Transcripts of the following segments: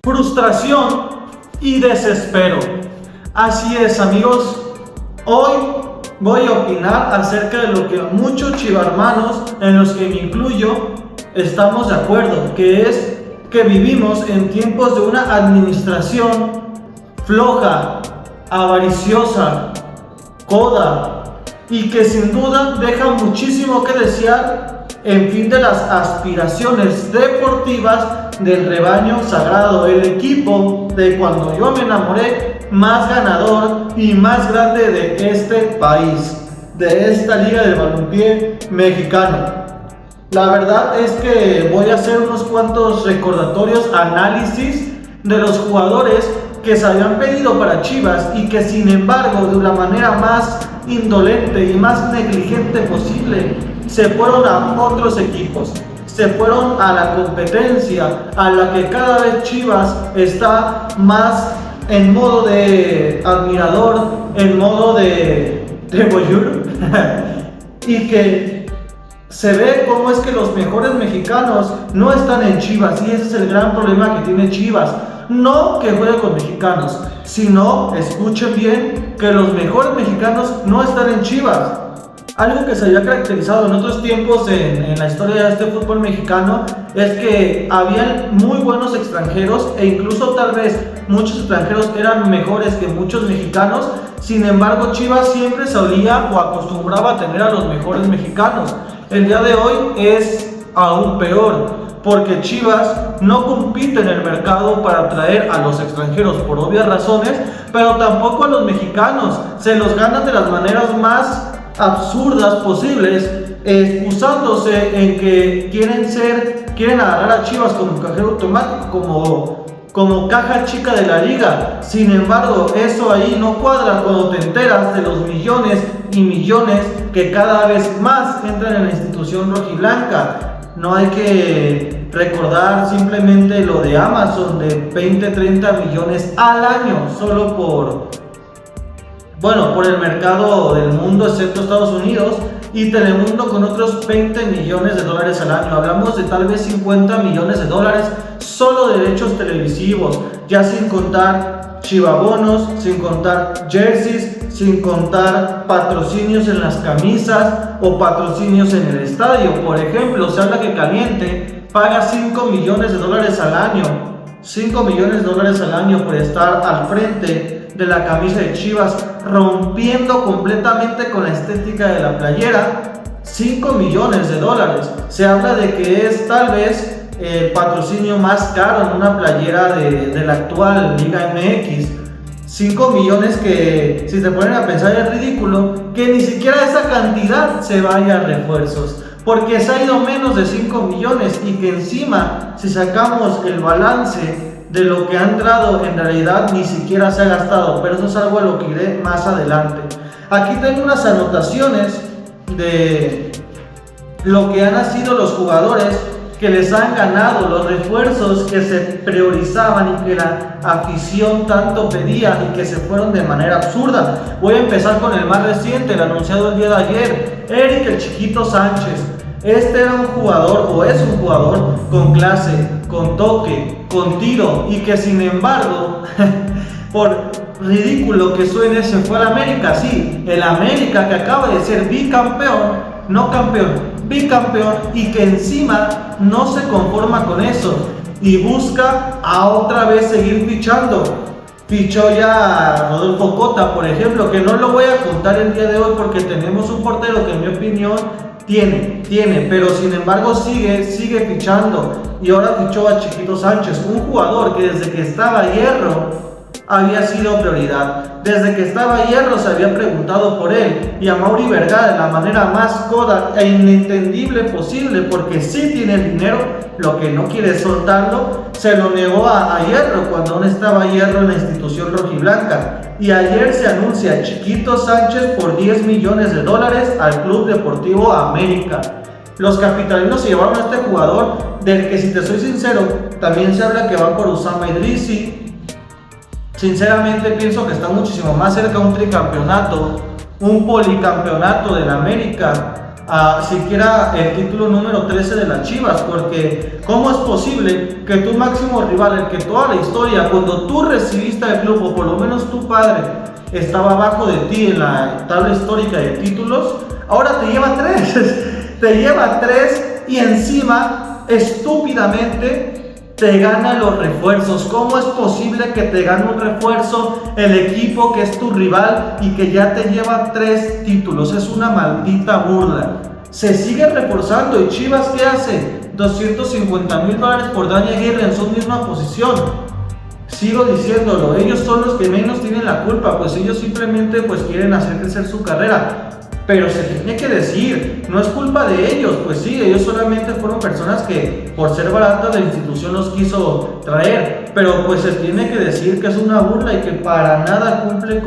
frustración y desespero. Así es, amigos, hoy voy a opinar acerca de lo que muchos chivarmanos, en los que me incluyo, estamos de acuerdo, que es que vivimos en tiempos de una administración floja, avariciosa, coda, y que sin duda deja muchísimo que desear en fin de las aspiraciones deportivas del rebaño sagrado, el equipo de cuando yo me enamoré más ganador y más grande de este país, de esta liga del balompié mexicano. La verdad es que voy a hacer unos cuantos recordatorios, análisis de los jugadores que se habían pedido para Chivas y que sin embargo de la manera más indolente y más negligente posible se fueron a otros equipos, se fueron a la competencia a la que cada vez Chivas está más en modo de admirador, en modo de voyeur y que se ve cómo es que los mejores mexicanos no están en Chivas, y ese es el gran problema que tiene Chivas. No que juegue con mexicanos, sino, escuchen bien, que los mejores mexicanos no están en Chivas. Algo que se había caracterizado en otros tiempos en la historia de este fútbol mexicano es que habían muy buenos extranjeros, e incluso tal vez muchos extranjeros eran mejores que muchos mexicanos. Sin embargo, Chivas siempre solía o acostumbraba a tener a los mejores mexicanos. El día de hoy es aún peor, porque Chivas no compite en el mercado para atraer a los extranjeros por obvias razones, pero tampoco a los mexicanos. Se los ganan de las maneras más absurdas posibles, excusándose en que quieren agarrar a Chivas como cajero automático, como caja chica de la liga. Sin embargo, eso ahí no cuadra cuando te enteras de los millones y millones que cada vez más entran en la institución rojiblanca. No hay que recordar simplemente lo de Amazon de 20-30 millones al año solo por el mercado del mundo, excepto Estados Unidos, y Telemundo con otros 20 millones de dólares al año. Hablamos de tal vez 50 millones de dólares solo de derechos televisivos, ya sin contar chivabonos, sin contar jerseys, sin contar patrocinios en las camisas o patrocinios en el estadio. Por ejemplo, se habla que Caliente paga 5 millones de dólares al año, 5 millones de dólares al año por estar al frente de la camisa de Chivas, rompiendo completamente con la estética de la playera. 5 millones de dólares. Se habla de que es tal vez el patrocinio más caro en una playera de la actual Liga MX. 5 millones que, si se ponen a pensar, es ridículo que ni siquiera esa cantidad se vaya a refuerzos, porque se ha ido menos de 5 millones y que encima, si sacamos el balance de lo que ha entrado, en realidad ni siquiera se ha gastado. Pero eso es algo a lo que iré más adelante. Aquí tengo unas anotaciones de lo que han sido los jugadores que les han ganado, los refuerzos que se priorizaban y que la afición tanto pedía y que se fueron de manera absurda. Voy a empezar con el más reciente, el anunciado el día de ayer, Eric el Chiquito Sánchez. Este era un jugador, o es un jugador con clase, con toque, con tiro, y que sin embargo, por ridículo que suene, se fue al América. Sí, el América, que acaba de ser bicampeón, no campeón, bicampeón, y que encima no se conforma con eso y busca a otra vez seguir fichando. Fichó ya a Rodolfo Cota, por ejemplo, que no lo voy a contar el día de hoy porque tenemos un portero que en mi opinión tiene, pero sin embargo sigue fichando, y ahora fichó a Chiquito Sánchez, un jugador que desde que estaba Hierro había sido prioridad. Desde que estaba Hierro se había preguntado por él, y a Mauri Vergara de la manera más coda e inentendible posible, porque sí tiene el dinero, lo que no quiere soltarlo, se lo negó a Hierro cuando aún estaba Hierro en la institución rojiblanca. Y ayer se anuncia a Chiquito Sánchez por 10 millones de dólares al Club Deportivo América. Los capitalinos se llevaron a este jugador, del que, si te soy sincero, también se habla que van por Usama Idrissi. Sinceramente pienso que está muchísimo más cerca de un tricampeonato un policampeonato del América, siquiera el título número 13 de las Chivas, porque ¿cómo es posible que tu máximo rival, el que toda la historia, cuando tú recibiste al club, o por lo menos tu padre, estaba abajo de ti en la tabla histórica de títulos, ahora te lleva 3, te lleva 3 y encima, estúpidamente, te gana los refuerzos? ¿Cómo es posible que te gane un refuerzo el equipo que es tu rival y que ya te lleva 3 títulos? Es una maldita burla. Se sigue reforzando y Chivas, ¿qué hace? $250,000 por Dani Aguirre en su misma posición. Sigo diciéndolo, ellos son los que menos tienen la culpa, pues ellos simplemente pues quieren hacer crecer su carrera. Pero se tiene que decir, no es culpa de ellos, pues sí, ellos solamente fueron personas que por ser baratas la institución los quiso traer, pero pues se tiene que decir que es una burla y que para nada cumple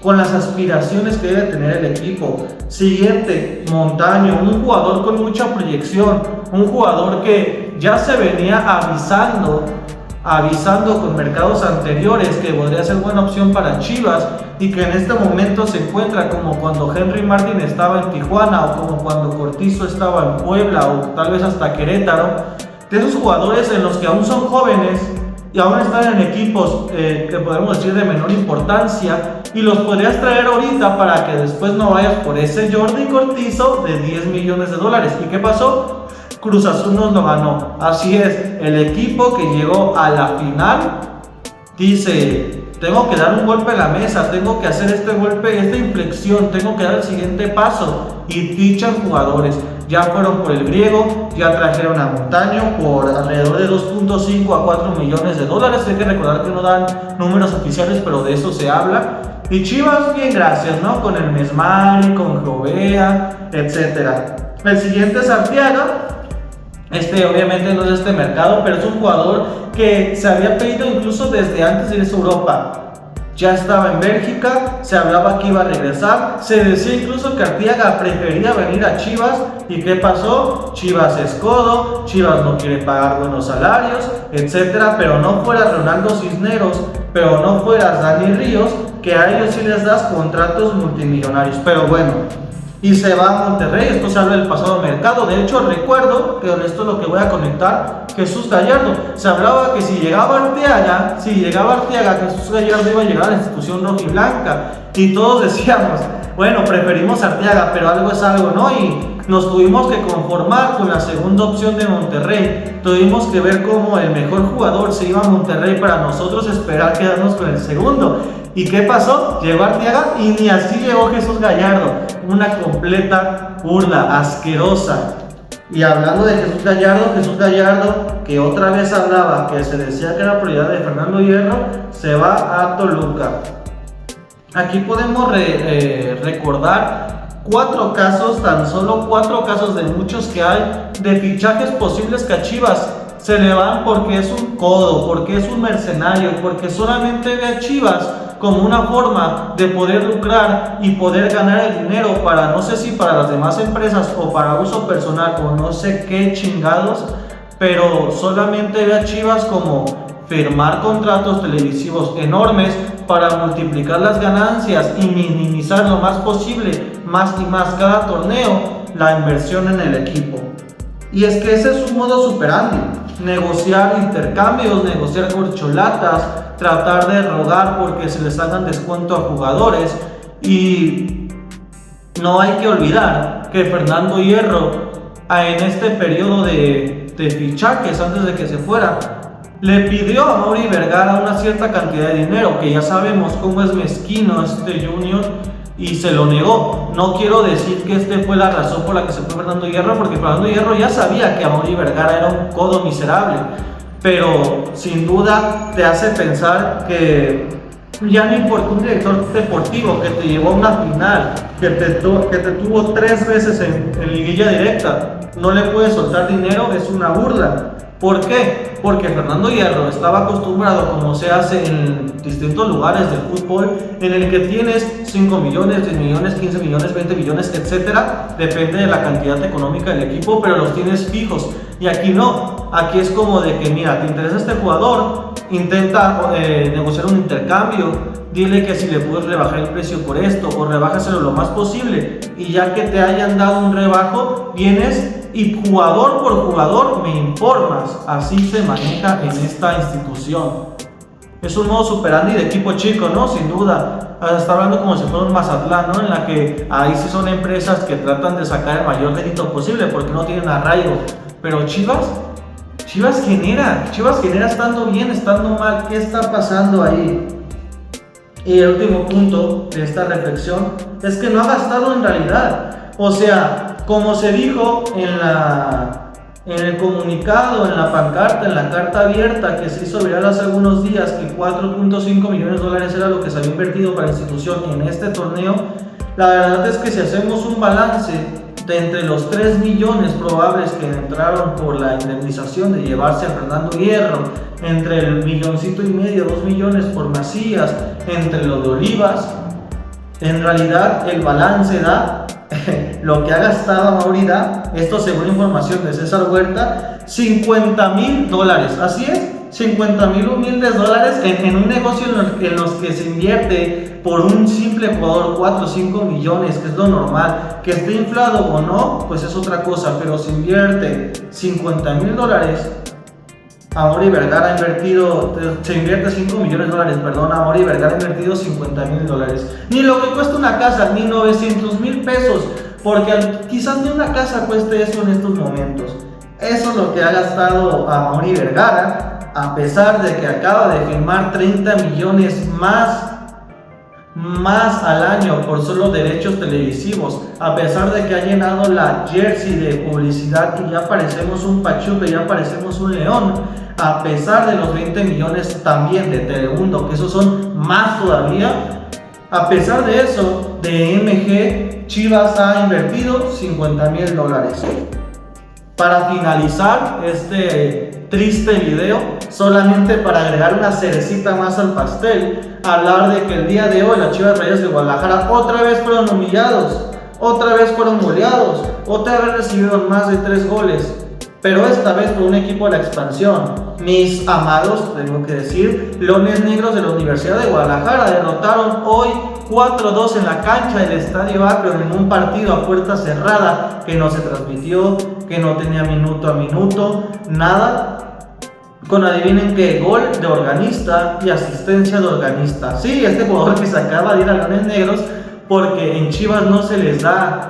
con las aspiraciones que debe tener el equipo. Siguiente, Montaño, un jugador con mucha proyección, un jugador que ya se venía avisando con mercados anteriores que podría ser buena opción para Chivas y que en este momento se encuentra como cuando Henry Martin estaba en Tijuana o como cuando Cortizo estaba en Puebla o tal vez hasta Querétaro, de esos jugadores en los que aún son jóvenes y aún están en equipos que podemos decir de menor importancia, y los podrías traer ahorita para que después no vayas por ese Jordi Cortizo de $10 millones. ¿Y qué pasó? Cruz Azul nos lo ganó. Así es, el equipo que llegó a la final dice: tengo que dar un golpe en la mesa, tengo que hacer este golpe, esta inflexión, tengo que dar el siguiente paso, y fichan jugadores. Ya fueron por el griego, ya trajeron a Montaño por alrededor de 2.5 a 4 millones de dólares. Hay que recordar que no dan números oficiales, pero de eso se habla. Y Chivas, bien, gracias, ¿no? Con el Mesmari, con Jovea, etc. El siguiente es Arteaga. Obviamente no es de este mercado, pero es un jugador que se había pedido incluso desde antes de irse a Europa. Ya estaba en Bélgica, se hablaba que iba a regresar, se decía incluso que Arteaga prefería venir a Chivas. ¿Y qué pasó? Chivas es codo, Chivas no quiere pagar buenos salarios, etc. Pero no fuera Ronaldo Cisneros, pero no fuera Dani Ríos, que a ellos sí les das contratos multimillonarios. Pero bueno, y se va a Monterrey. Esto se habla del pasado mercado. De hecho, recuerdo que con esto es lo que voy a conectar: Jesús Gallardo. Se hablaba que si llegaba Arteaga, Jesús Gallardo iba a llegar a la institución rojiblanca, y todos decíamos, bueno, preferimos Arteaga, pero algo es algo, ¿no? Y nos tuvimos que conformar con la segunda opción de Monterrey. Tuvimos que ver cómo el mejor jugador se iba a Monterrey para nosotros esperar quedarnos con el segundo. ¿Y qué pasó? Llegó Arteaga y ni así llegó Jesús Gallardo. Una completa burla, asquerosa. Y hablando de Jesús Gallardo, que otra vez hablaba que se decía que era prioridad de Fernando Hierro, se va a Toluca. Aquí podemos recordar 4 casos, tan solo 4 casos de muchos que hay, de fichajes posibles que a Chivas se le van porque es un codo, porque es un mercenario, porque solamente ve a Chivas como una forma de poder lucrar y poder ganar el dinero para, no sé si para las demás empresas o para uso personal o no sé qué chingados, pero solamente ve a Chivas como firmar contratos televisivos enormes para multiplicar las ganancias y minimizar lo más posible, más y más cada torneo, la inversión en el equipo. Y es que ese es su modo superandi: negociar intercambios, negociar corcholatas, tratar de rogar porque se les hagan descuento a jugadores. Y no hay que olvidar que Fernando Hierro, en este periodo de fichajes antes de que se fuera, le pidió a Mauri Vergara una cierta cantidad de dinero, que ya sabemos cómo es mezquino este Junior, y se lo negó. No quiero decir que fue la razón por la que se fue Fernando Hierro, porque Fernando Hierro ya sabía que Mauri Vergara era un codo miserable, pero sin duda te hace pensar que ya no importa un director deportivo que te llevó a una final, que te tuvo 3 veces en liguilla directa, no le puedes soltar dinero. Es una burla. ¿Por qué? Porque Fernando Hierro estaba acostumbrado, como se hace en distintos lugares del fútbol, en el que tienes 5 millones, 10 millones, 15 millones, 20 millones, etcétera, depende de la cantidad económica del equipo, pero los tienes fijos. Y aquí no, aquí es como de que, mira, te interesa este jugador, intenta negociar un intercambio, dile que si le puedes rebajar el precio por esto, o rebájaselo lo más posible, y ya que te hayan dado un rebajo, vienes y jugador por jugador me informas. Así se maneja en esta institución. Es un modo superandi de equipo chico, ¿no? Sin duda. Está hablando como si fuera un Mazatlán, ¿no? En la que ahí sí son empresas que tratan de sacar el mayor rédito posible porque no tienen arraigo. Pero Chivas genera estando bien, estando mal. ¿Qué está pasando ahí? Y el último punto de esta reflexión es que no ha gastado en realidad. O sea, como se dijo en el comunicado, en la pancarta, en la carta abierta que se hizo viral hace algunos días, que 4.5 millones de dólares era lo que se había invertido para la institución en este torneo, la verdad es que si hacemos un balance de entre los 3 millones probables que entraron por la indemnización de llevarse a Fernando Hierro, entre el milloncito y medio, 2 millones por Macías, entre los de Olivas, en realidad el balance da lo que ha gastado Amaury da, esto según información de César Huerta, $50,000. Así es, 50,000 humildes dólares en un negocio en los que se invierte por un simple jugador 4 o 5 millones, que es lo normal. Que esté inflado o no, pues es otra cosa, pero se invierte $50,000. Amaury Vergara ha invertido, se invierte 5 millones de dólares, perdón, Amaury Vergara ha invertido $50,000. Ni lo que cuesta una casa, ni 900,000 pesos, porque quizás ni una casa cueste eso en estos momentos. Eso es lo que ha gastado Amaury Vergara, a pesar de que acaba de firmar 30 millones más al año por solo derechos televisivos, a pesar de que ha llenado la jersey de publicidad y ya parecemos un Pachuca, ya parecemos un León, a pesar de los 20 millones también de Telemundo, que esos son más todavía. A pesar de eso, de MG, Chivas ha invertido $50,000. Para finalizar este triste video, solamente para agregar una cerecita más al pastel, hablar de que el día de hoy las Chivas Rayadas de Guadalajara otra vez fueron humillados, otra vez fueron goleados, otra vez recibieron más de 3 goles, pero esta vez por un equipo de la expansión. Mis amados, tengo que decir, Leones Negros de la Universidad de Guadalajara derrotaron hoy 4-2 en la cancha del Estadio Akron en un partido a puerta cerrada que no se transmitió, que no tenía minuto a minuto, nada. Con adivinen qué, gol de Organista y asistencia de Organista. Sí, este jugador que se acaba de ir a Leones Negros, porque en Chivas no se les da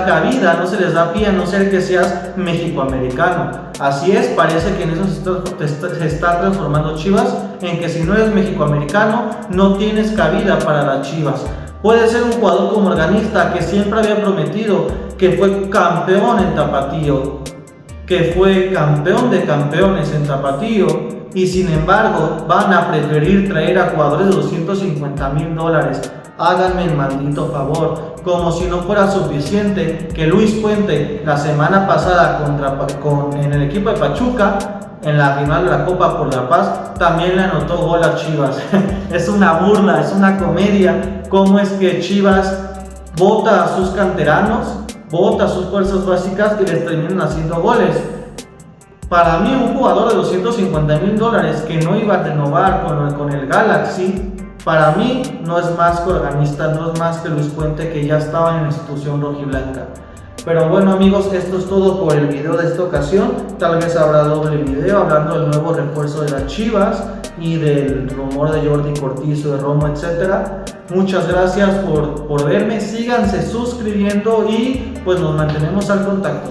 cabida, no se les da pie, a no ser que seas mexicoamericano. Así es, parece que en eso se está transformando Chivas, en que si no eres mexicoamericano no tienes cabida para las Chivas. Puede ser un jugador como Organista, que siempre había prometido, que fue campeón en Tapatío, que fue campeón de campeones en Tapatío, y sin embargo van a preferir traer a jugadores de $250,000. Háganme el maldito favor, como si no fuera suficiente que Luis Puente la semana pasada en el equipo de Pachuca, en la final de la Copa por la Paz, también le anotó gol a Chivas. Es una burla, es una comedia. ¿Cómo es que Chivas vota a sus canteranos, vota a sus fuerzas básicas y les terminan haciendo goles? Para mí, un jugador de $250,000 que no iba a renovar con el Galaxy, para mí no es más que Organista, no es más que Luis Puente, que ya estaba en la institución rojiblanca. Pero bueno, amigos, esto es todo por el video de esta ocasión. Tal vez habrá doble video hablando del nuevo refuerzo de las Chivas y del rumor de Jordi Cortizo, de Romo, etc. Muchas gracias por verme, síganse suscribiendo y pues nos mantenemos al contacto.